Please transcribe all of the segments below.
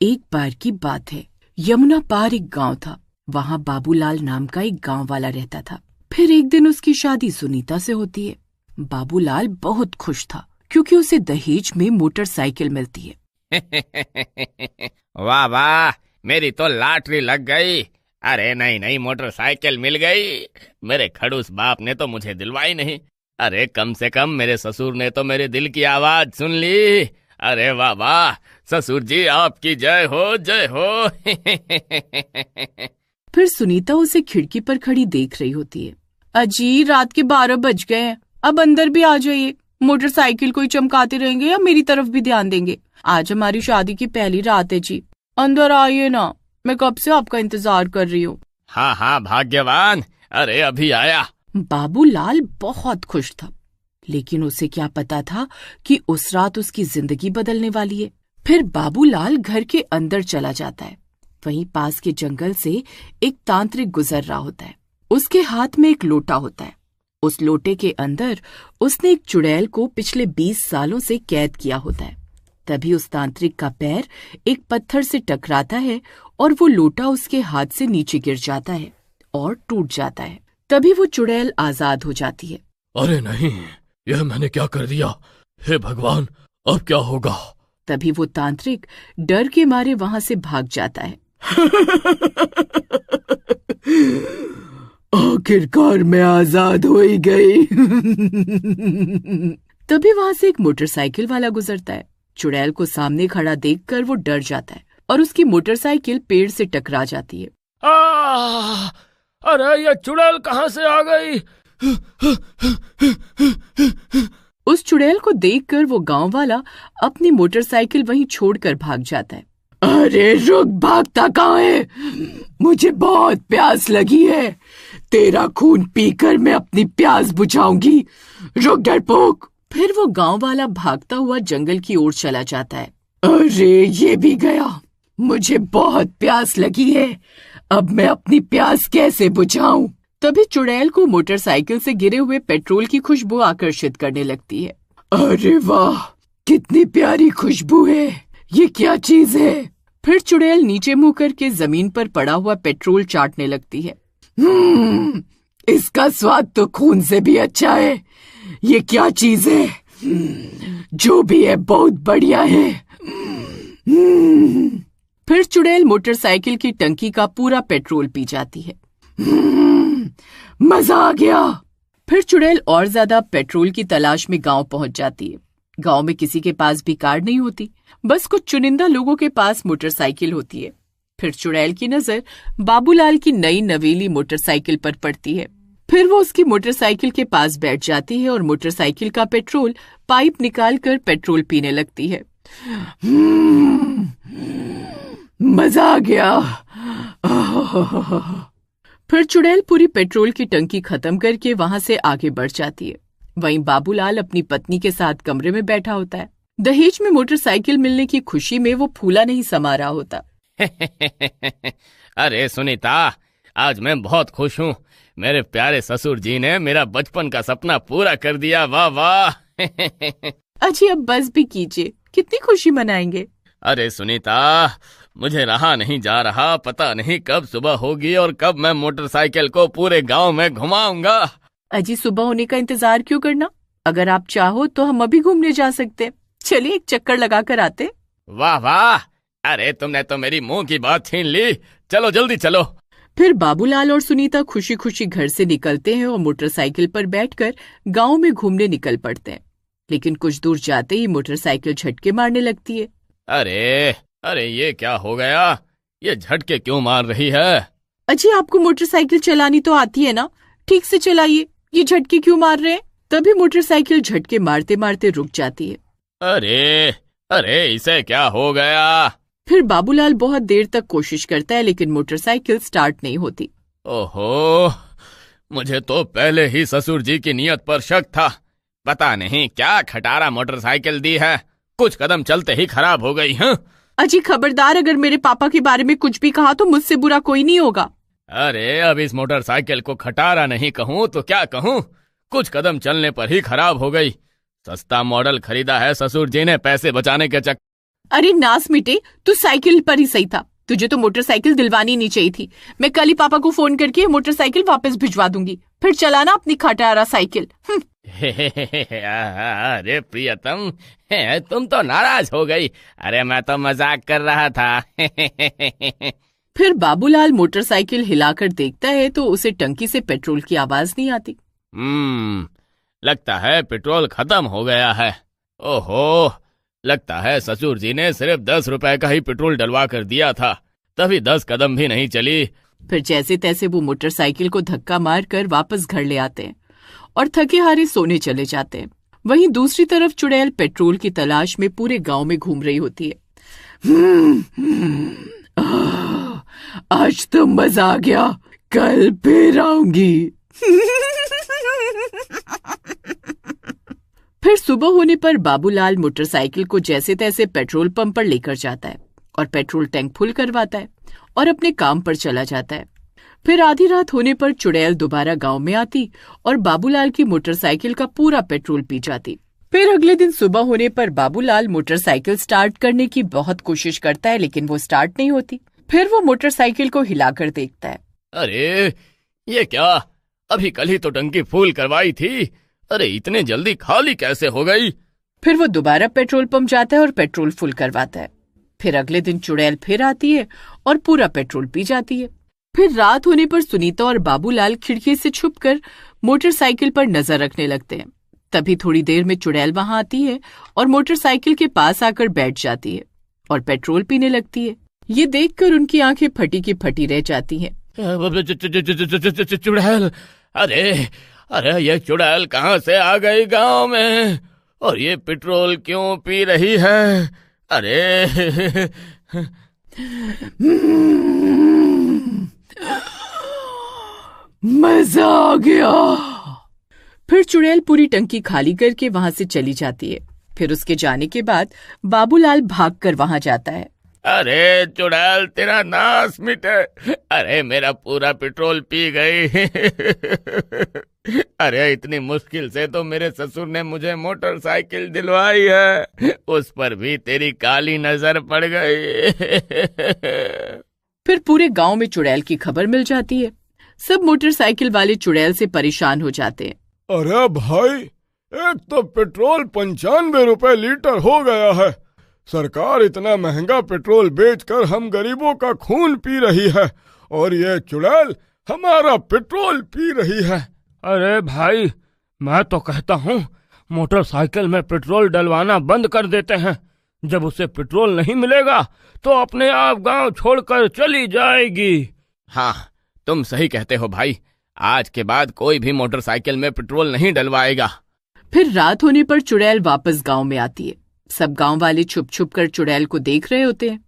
एक बार की बात है, यमुना पार एक गांव था। वहां बाबूलाल नाम का एक गांव वाला रहता था। फिर एक दिन उसकी शादी सुनीता से होती है। बाबूलाल बहुत खुश था क्योंकि उसे दहेज में मोटरसाइकिल मिलती है। वाह वाह, मेरी तो लॉटरी लग गई। अरे नहीं नहीं, मोटरसाइकिल मिल गई। मेरे खड़ूस बाप ने तो मुझे दिलवाई नहीं। अरे कम से कम मेरे ससुर ने तो मेरे दिल की आवाज सुन ली। अरे वाह वाह, ससुर जी आपकी जय हो, जय हो। फिर सुनीता उसे खिड़की पर खड़ी देख रही होती है। अजी, रात के 12 बज गए हैं, अब अंदर भी आ जाइए। मोटरसाइकिल को ही चमकाते रहेंगे या मेरी तरफ भी ध्यान देंगे? आज हमारी शादी की पहली रात है जी, अंदर आइए ना, मैं कब से आपका इंतजार कर रही हूँ। हाँ हाँ भाग्यवान, अरे अभी आया। बाबूलाल बहुत खुश था, लेकिन उसे क्या पता था कि उस रात उसकी जिंदगी बदलने वाली है। फिर बाबूलाल घर के अंदर चला जाता है। वहीं पास के जंगल से एक तांत्रिक गुजर रहा होता है। उसके हाथ में एक लोटा होता है। उस लोटे के अंदर उसने एक चुड़ैल को पिछले 20 सालों से कैद किया होता है। तभी उस तांत्रिक का पैर एक पत्थर से टकराता है और वो लोटा उसके हाथ से नीचे गिर जाता है और टूट जाता है। तभी वो चुड़ैल आजाद हो जाती है। अरे नहीं, यह मैंने क्या कर दिया? हे भगवान, अब क्या होगा? तभी वो तांत्रिक डर के मारे वहां से भाग जाता है। आखिरकार मैं आजाद हो ही गई। तभी वहां से एक मोटरसाइकिल वाला गुजरता है। चुड़ैल को सामने खड़ा देखकर वो डर जाता है और उसकी मोटरसाइकिल पेड़ से टकरा जाती है। अरे ये चुड़ैल कहाँ से आ गई? उस चुड़ैल को देखकर वो गांव वाला अपनी मोटरसाइकिल वहीं छोड़कर भाग जाता है। अरे रुक, भागता कहाँ है? मुझे बहुत प्यास लगी है। तेरा खून पीकर मैं अपनी प्यास बुझाऊंगी। रुक डरपोक। फिर वो गांव वाला भागता हुआ जंगल की ओर चला जाता है। अरे ये भी गया। मुझे बहुत प्यास लगी है, अब मैं अपनी प्यास कैसे बुझाऊं? तभी चुड़ैल को मोटरसाइकिल से गिरे हुए पेट्रोल की खुशबू आकर्षित करने लगती है। अरे वाह, कितनी प्यारी खुशबू है। ये क्या चीज है? फिर चुड़ैल नीचे मुंह करके जमीन पर पड़ा हुआ पेट्रोल चाटने लगती है। इसका स्वाद तो खून से भी अच्छा है। ये क्या चीज है? जो भी है बहुत बढ़िया है। फिर चुड़ैल मोटरसाइकिल की टंकी का पूरा पेट्रोल पी जाती है। मजा आ गया। फिर चुड़ैल और ज्यादा पेट्रोल की तलाश में गांव पहुंच जाती है। गांव में किसी के पास भी कार नहीं होती, बस कुछ चुनिंदा लोगों के पास मोटरसाइकिल होती है। फिर चुड़ैल की नजर बाबूलाल की नई नवेली मोटरसाइकिल पर पड़ती है। फिर वो उसकी मोटरसाइकिल के पास बैठ जाती है और मोटरसाइकिल का पेट्रोल पाइप निकालकर पेट्रोल पीने लगती है। मजा आ गया। फिर चुड़ैल पूरी पेट्रोल की टंकी खत्म करके वहां से आगे बढ़ जाती है। वहीं बाबूलाल अपनी पत्नी के साथ कमरे में बैठा होता है। दहेज में मोटरसाइकिल मिलने की खुशी में वो फूला नहीं समा रहा होता। अरे सुनीता, आज मैं बहुत खुश हूँ। मेरे प्यारे ससुर जी ने मेरा बचपन का सपना पूरा कर दिया। वाह वाह। अजी अब बस भी कीजिए, कितनी खुशी मनाएंगे। अरे सुनीता, मुझे रहा नहीं जा रहा। पता नहीं कब सुबह होगी और कब मैं मोटरसाइकिल को पूरे गांव में घुमाऊंगा। अजी सुबह होने का इंतजार क्यों करना? अगर आप चाहो तो हम अभी घूमने जा सकते हैं। चलिए एक चक्कर लगा कर आते। वाह वाह, अरे तुमने तो मेरी मुंह की बात छीन ली। चलो जल्दी चलो। फिर बाबूलाल और सुनीता खुशी खुशी घर से निकलते हैं और मोटरसाइकिल पर बैठकर गांव में घूमने निकल पड़ते हैं। लेकिन कुछ दूर जाते ही मोटरसाइकिल झटके मारने लगती है। अरे अरे, ये क्या हो गया? ये झटके क्यों मार रही है? अजी आपको मोटरसाइकिल चलानी तो आती है ना, ठीक से चलाइए, ये झटके क्यों मार रहे हैं? तभी मोटरसाइकिल झटके मारते मारते रुक जाती है। अरे अरे, इसे क्या हो गया? फिर बाबूलाल बहुत देर तक कोशिश करता है लेकिन मोटरसाइकिल स्टार्ट नहीं होती। ओहो, मुझे तो पहले ही ससुर जी की नीयत पर शक था। पता नहीं क्या खटारा मोटरसाइकिल दी है, कुछ कदम चलते ही खराब हो गई। हाँ अजी खबरदार, अगर मेरे पापा के बारे में कुछ भी कहा तो मुझसे बुरा कोई नहीं होगा। अरे अब इस मोटरसाइकिल को खटारा नहीं कहूँ तो क्या कहूँ? कुछ कदम चलने पर ही खराब हो गई। सस्ता मॉडल खरीदा है ससुर जी ने पैसे बचाने के अरे नास मिटे, तू साइकिल पर ही सही था। तुझे तो मोटरसाइकिल दिलवानी नहीं चाहिए थी। मैं कल ही पापा को फोन करके मोटरसाइकिल वापस भिजवा दूंगी, फिर चलाना अपनी खटारा साइकिल। अरे प्रियतम, तुम तो नाराज हो गई। अरे मैं तो मजाक कर रहा था। फिर बाबूलाल मोटरसाइकिल हिलाकर देखता है तो उसे टंकी से पेट्रोल की आवाज नहीं आती। लगता है पेट्रोल खत्म हो गया है। ओहो, लगता है ससुर जी ने सिर्फ 10 रुपए का ही पेट्रोल डलवा कर दिया था, तभी 10 कदम भी नहीं चली। फिर जैसे तैसे वो मोटरसाइकिल को धक्का मारकर वापस घर ले आते हैं और थके हारे सोने चले जाते हैं। वहीं दूसरी तरफ चुड़ैल पेट्रोल की तलाश में पूरे गांव में घूम रही होती है। आज तो मजा आ गया, कल फिर आऊंगी। फिर सुबह होने पर बाबूलाल मोटरसाइकिल को जैसे तैसे पेट्रोल पंप पर लेकर जाता है और पेट्रोल टैंक फुल करवाता है और अपने काम पर चला जाता है। फिर आधी रात होने पर चुड़ैल दोबारा गांव में आती और बाबूलाल की मोटरसाइकिल का पूरा पेट्रोल पी जाती। फिर अगले दिन सुबह होने पर बाबूलाल मोटरसाइकिल स्टार्ट करने की बहुत कोशिश करता है, लेकिन वो स्टार्ट नहीं होती। फिर वो मोटरसाइकिल को हिलाकर देखता है। अरे ये क्या, अभी कल ही तो टंकी फुल करवाई थी। अरे इतने जल्दी खाली कैसे हो गई? फिर वो दोबारा पेट्रोल पंप जाता है और पेट्रोल फुल करवाता है। फिर अगले दिन चुड़ैल फिर आती है और पूरा पेट्रोल पी जाती है। फिर रात होने पर सुनीता और बाबूलाल खिड़की से छुपकर मोटरसाइकिल पर नजर रखने लगते हैं। तभी थोड़ी देर में चुड़ैल वहां आती है और मोटरसाइकिल के पास आकर बैठ जाती है और पेट्रोल पीने लगती है। ये देखकर उनकी आंखें फटी की फटी रह जाती हैं। चुड़ैल, अरे ये चुड़ैल कहाँ से आ गई गांव में, और ये पेट्रोल क्यों पी रही है? अरे मजा आ गया। फिर चुड़ैल पूरी टंकी खाली करके वहां से चली जाती है। फिर उसके जाने के बाद बाबूलाल भागकर वहां जाता है। अरे चुड़ैल, तेरा नाश मिटे। अरे मेरा पूरा पेट्रोल पी गई। अरे इतनी मुश्किल से तो मेरे ससुर ने मुझे मोटरसाइकिल दिलवाई है, उस पर भी तेरी काली नजर पड़ गई। फिर पूरे गांव में चुड़ैल की खबर मिल जाती है। सब मोटरसाइकिल वाले चुड़ैल से परेशान हो जाते हैं। अरे भाई, एक तो पेट्रोल 95 रुपए लीटर हो गया है। सरकार इतना महंगा पेट्रोल बेचकर हम गरीबों का खून पी रही है, और ये चुड़ैल हमारा पेट्रोल पी रही है। अरे भाई, मैं तो कहता हूँ मोटरसाइकिल में पेट्रोल डलवाना बंद कर देते हैं। जब उसे पेट्रोल नहीं मिलेगा तो अपने आप गांव छोड़कर चली जाएगी। हाँ, तुम सही कहते हो भाई। आज के बाद कोई भी मोटरसाइकिल में पेट्रोल नहीं डलवाएगा। फिर रात होने पर चुड़ैल वापस गांव में आती है। सब गांव वाले छुप छुप कर चुड़ैल को देख रहे होते हैं।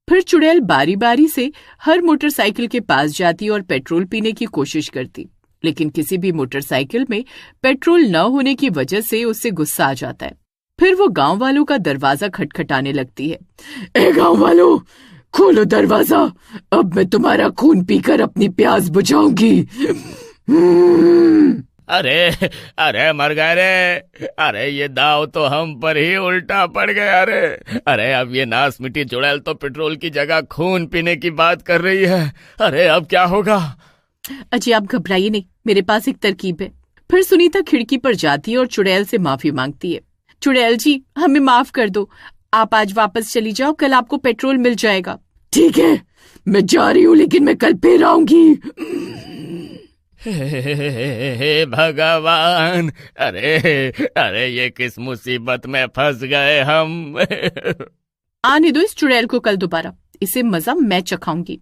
फिर चुड़ैल बारी बारी से हर मोटरसाइकिल के पास जाती और पेट्रोल पीने की कोशिश करती, लेकिन किसी भी मोटरसाइकिल में पेट्रोल न होने की वजह से उससे गुस्सा आ जाता है। फिर वो गांव वालों का दरवाजा खटखटाने लगती है। ए गांव वालों, खोलो दरवाजा, अब मैं तुम्हारा खून पीकर अपनी प्यास बुझाऊंगी। अरे मर गए रे। अरे ये दाव तो हम पर ही उल्टा पड़ गया रे। अरे अब ये नास मिट्टी चुड़ैल तो पेट्रोल की जगह खून पीने की बात कर रही है। अरे अब क्या होगा? अजय, आप घबराइए नहीं, मेरे पास एक तरकीब है। फिर सुनीता खिड़की पर जाती है और चुड़ैल से माफी मांगती है। चुड़ैल जी, हमें माफ कर दो, आप आज वापस चली जाओ, कल आपको पेट्रोल मिल जाएगा। ठीक है, मैं जा रही हूँ, लेकिन मैं कल फिर आऊंगी। हे भगवान, अरे ये किस मुसीबत में फंस गए हम। आने दो इस चुड़ैल को, कल दोबारा इसे मजा मैं चखाऊंगी।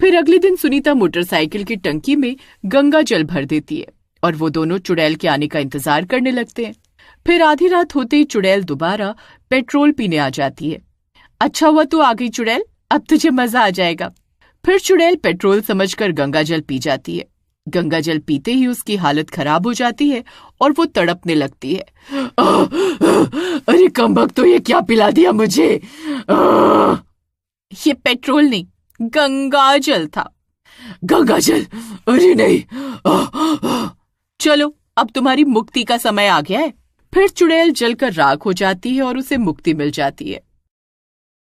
फिर अगले दिन सुनीता मोटरसाइकिल की टंकी में गंगा जल भर देती है और वो दोनों चुड़ैल के आने का इंतजार करने लगते हैं। फिर आधी रात होते ही चुड़ैल दोबारा पेट्रोल पीने आ जाती है। अच्छा हुआ तू आ गई चुड़ैल, अब तुझे मजा आ जाएगा। फिर चुड़ैल पेट्रोल समझकर गंगा जल पी जाती है। गंगा जल पीते ही उसकी हालत खराब हो जाती है और वो तड़पने लगती है। अरे कमबख्त, तो ये क्या पिला दिया मुझे? ये पेट्रोल नहीं, गंगा जल था। गंगा जल? अरे नहीं। चलो, अब तुम्हारी मुक्ति का समय आ गया है। फिर चुड़ैल जलकर राख हो जाती है और उसे मुक्ति मिल जाती है।